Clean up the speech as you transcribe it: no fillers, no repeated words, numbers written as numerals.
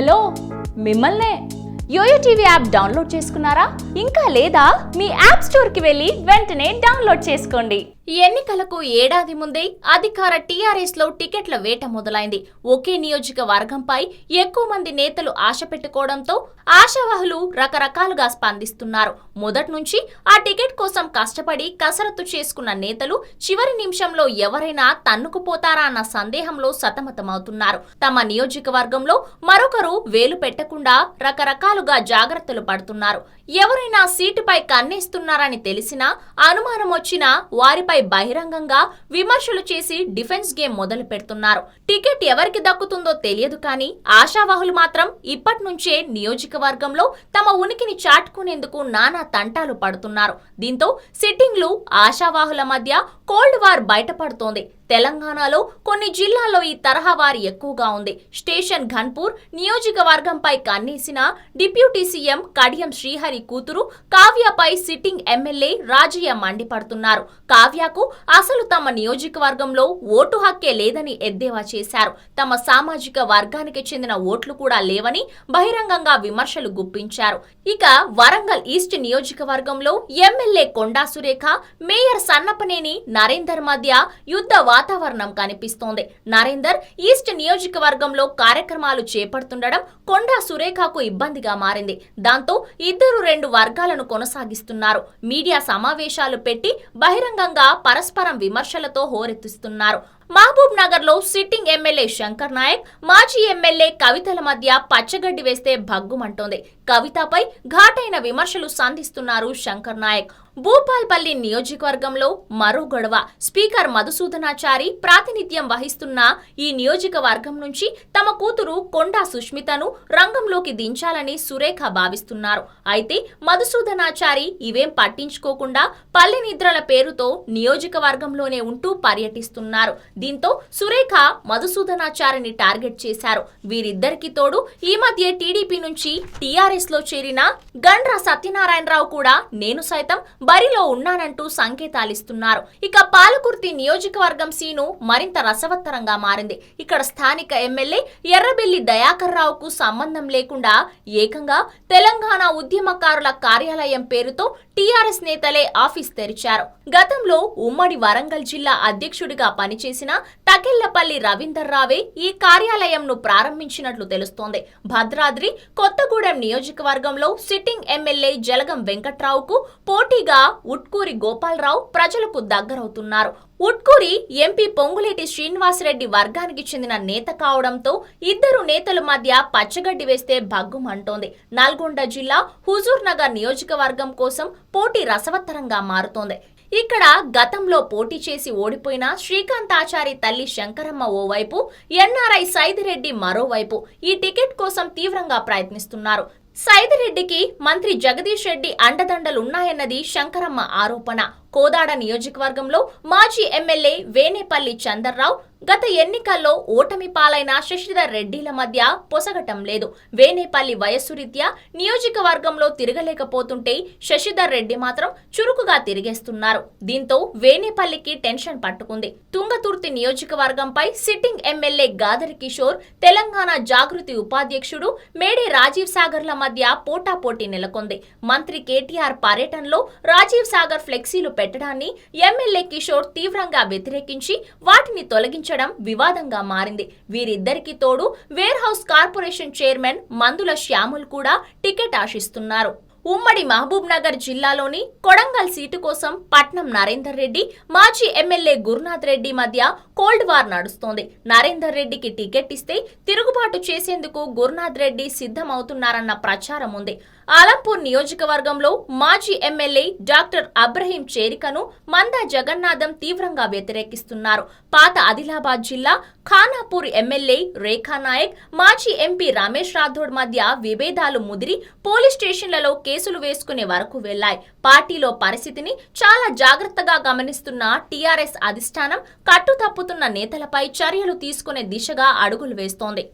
Hello, మిమ్మల్నే. Yo-yo TV app download చేసుకున్నారా? ఇంకా లేదా? మీ యాప్ స్టోర్కి వెళ్ళి వెంటనే డౌన్లోడ్ చేసుకోండి. ఎన్నికలకు ఏడాది ముందే అధికార టీఆర్ఎస్ లో టికెట్ల వేట మొదలైంది. ఒకే నియోజకవర్గంపై ఎక్కువ మంది నేతలు ఆశ పెట్టుకోవడంతో ఆశావాహులు రకరకాలుగా స్పందిస్తున్నారు. మొదటి నుంచి ఆ టికెట్ కోసం కష్టపడి కసరత్తు చేసుకున్న నేతలు చివరి నిమిషంలో ఎవరైనా తన్నుకుపోతారా అన్న సందేహంలో సతమతమవుతున్నారు. తమ నియోజకవర్గంలో మరొకరు వేలు పెట్టకుండా రకరకాలుగా జాగ్రత్తలు పడుతున్నారు. ఎవరైనా సీటుపై కన్నేస్తున్నారని తెలిసినా, అనుమానం వచ్చినా వారిపై బహిరంగంగా విమర్శలు చేసి డిఫెన్స్ గేమ్ మొదలు పెడుతున్నారు. టికెట్ ఎవరికి దక్కుతుందో తెలియదు కానీ ఆశావాహులు మాత్రం ఇప్పటి నుంచే నియోజకవర్గంలో తమ ఉనికిని చాటుకునేందుకు నానా తంటాలు పడుతున్నారు. దీంతో సిట్టింగ్లు ఆశావాహుల మధ్య కోల్డ్ వార్ బయటపడుతోంది. తెలంగాణలో కొన్ని జిల్లాల్లో ఈ తరహా వారి ఎక్కువగా ఉంది. స్టేషన్ ఘన్పూర్ నియోజకవర్గంపై కన్నేసిన డిప్యూటీ సీఎం కడియం శ్రీహరి కూతురు కావ్యపై సిట్టింగ్ ఎమ్మెల్యే రాజయ్య మండిపడుతున్నారు. కావ్యకు అసలు తమ నియోజకవర్గంలో ఓటు హక్కే లేదని ఎద్దేవా చేశారు. తమ సామాజిక వర్గానికి చెందిన ఓట్లు కూడా లేవని బహిరంగంగా విమర్శలు గుప్పించారు. ఇక వరంగల్ ఈస్ట్ నియోజకవర్గంలో ఎమ్మెల్యే కొండా సురేఖ, మేయర్ సన్నపనేని నరేందర్ మధ్య యుద్ధ వాతావరణం కనిపిస్తోంది. నరేందర్ ఈస్ట్ నియోజకవర్గంలో కార్యక్రమాలు చేపడుతుండడం కొండా సురేఖకు ఇబ్బందిగా మారింది. దాంతో ఇద్దరు రెండు వర్గాలను కొనసాగిస్తున్నారు. మీడియా సమావేశాలు పెట్టి బహిరంగంగా పరస్పరం విమర్శలతో హోరెత్తిస్తున్నారు. మహబూబ్ నగర్ లో సిట్టింగ్ ఎమ్మెల్యే శంకర్ నాయక్, మాజీ ఎమ్మెల్యే కవితల మధ్య పచ్చగడ్డి వేస్తే భగ్గుమంటోంది. కవితపై ఘాటైన విమర్శలు సంధిస్తున్నారు శంకర్ నాయక్. భూపాల్పల్లి నియోజకవర్గంలో మరో గొడవ. స్పీకర్ మధుసూదనాచారి ప్రాతినిధ్యం వహిస్తున్న ఈ నియోజకవర్గం నుంచి తమ కూతురు కొండా సుష్మితను రంగంలోకి దించాలని సురేఖ భావిస్తున్నారు. అయితే మధుసూదనాచారి ఇవేం పట్టించుకోకుండా పల్లె నిద్రల పేరుతో నియోజకవర్గంలోనే ఉంటూ పర్యటిస్తున్నారు. దీంతో సురేఖ మధుసూదనాచారిని టార్గెట్ చేశారు. వీరిద్దరికి తోడు ఈ మధ్య టీడీపీ నుంచి టీఆర్ఎస్ లో చేరిన గండ్ర సత్యనారాయణరావు కూడా నేను సైతం బరిలో ఉన్నానంటూ సంకేతాలిస్తున్నారు. ఇక పాలకుర్తి నియోజకవర్గం సీను మరింత రసవత్తరంగా మారింది. ఇక్కడ స్థానిక ఎమ్మెల్యే ఎర్రబెల్లి దయాకర్ రావుకు సంబంధం లేకుండా ఏకంగా తెలంగాణ ఉద్యమకారుల కార్యాలయం పేరుతో టీఆర్ఎస్ నేతలే ఆఫీస్ తెరిచారు. గతంలో ఉమ్మడి వరంగల్ జిల్లా అధ్యక్షుడిగా పనిచేసిన తకెళ్లపల్లి రవీందర్ రావే ఈ కార్యాలయంను ప్రారంభించినట్లు తెలుస్తోంది. భద్రాద్రి కొత్తగూడెం నియోజకవర్గంలో సిట్టింగ్ ఎమ్మెల్యే జలగం వెంకట్రావుకు పోటీగా ఉట్కూరి గోపాలరావు ప్రజలకు దగ్గరవుతున్నారు. ఉట్కూరి ఎంపీ పొంగులేటి శ్రీనివాసరెడ్డి వర్గానికి చెందిన నేత కావడంతో ఇద్దరు నేతల మధ్య పచ్చగడ్డి వేస్తే భగ్గుమంటోంది. నల్గొండ జిల్లా హుజూర్ నగర్ నియోజకవర్గం కోసం పోటీ రసవత్తరంగా మారుతోంది. ఇక్కడ గతంలో పోటీ చేసి ఓడిపోయిన శ్రీకాంతాచారి తల్లి శంకరమ్మ ఓవైపు, ఎన్ఆర్ఐ సైదిరెడ్డి మరోవైపు ఈ టికెట్ కోసం తీవ్రంగా ప్రయత్నిస్తున్నారు. సైదిరెడ్డికి మంత్రి జగదీష్ రెడ్డి అండదండలున్నాయన్నది శంకరమ్మ ఆరోపణ. కోదాడ నియోజకవర్గంలో మాజీ ఎమ్మెల్యే వేనేపల్లి చందర్రావు గత ఎన్నికల్లో ఓటమి పాలైన శశిధర్ రెడ్డిల మధ్య పొసగటం లేదు. వేనేపల్లి వయస్సు రీత్యా నియోజకవర్గంలో తిరగలేకపోతుంటే శశిధర్ రెడ్డి మాత్రం చురుకుగా తిరిగేస్తున్నారు. దీంతో వేనేపల్లికి టెన్షన్ పట్టుకుంది. తుంగతుర్తి నియోజకవర్గంపై సిట్టింగ్ ఎమ్మెల్యే గాదరి కిషోర్, తెలంగాణ జాగృతి ఉపాధ్యక్షుడు మేడే రాజీవ్ సాగర్ల మధ్య పోటాపోటీ నెలకొంది. మంత్రి కేటీఆర్ పర్యటనలో రాజీవ్ సాగర్ ఫ్లెక్సీలు పెట్టడాన్ని ఎమ్మెల్యే కిషోర్ తీవ్రంగా వ్యతిరేకించి వాటిని తొలగించడం వివాదంగా మారింది. వీరిద్దరికి తోడు వేర్ హౌస్ కార్పొరేషన్ చైర్మన్ మందుల శ్యాముల్ కూడా టికెట్ ఆశిస్తున్నారు. ఉమ్మడి మహబూబ్ నగర్ జిల్లాలోని కొడంగల్ సీటు కోసం పట్నం నరేందర్ రెడ్డి, మాజీ ఎమ్మెల్యే గురునాథ్ రెడ్డి మధ్య కోల్డ్ వార్ నడుస్తోంది. నరేందర్ రెడ్డికి టికెట్ ఇస్తే తిరుగుబాటు చేసేందుకు గురునాథ్ రెడ్డి సిద్ధమవుతున్నారన్న ప్రచారం ఉంది. ఆలంపూర్ నియోజకవర్గంలో మాజీ ఎమ్మెల్యే డాక్టర్ అబ్రహీం చేరికను మందా జగన్నాథం తీవ్రంగా వ్యతిరేకిస్తున్నారు. పాత ఆదిలాబాద్ జిల్లా ఖానాపూర్ ఎమ్మెల్యే రేఖా నాయక్, మాజీ ఎంపీ రమేష్ రాథోడ్ మధ్య విభేదాలు ముదిరి పోలీస్ స్టేషన్లలో కేసులు వేసుకునే వరకు వెళ్లాయి. పార్టీలో పరిస్థితిని చాలా జాగ్రత్తగా గమనిస్తున్న టీఆర్ఎస్ అధిష్టానం కట్టు తప్పుతున్న నేతలపై చర్యలు తీసుకునే దిశగా అడుగులు వేస్తోంది.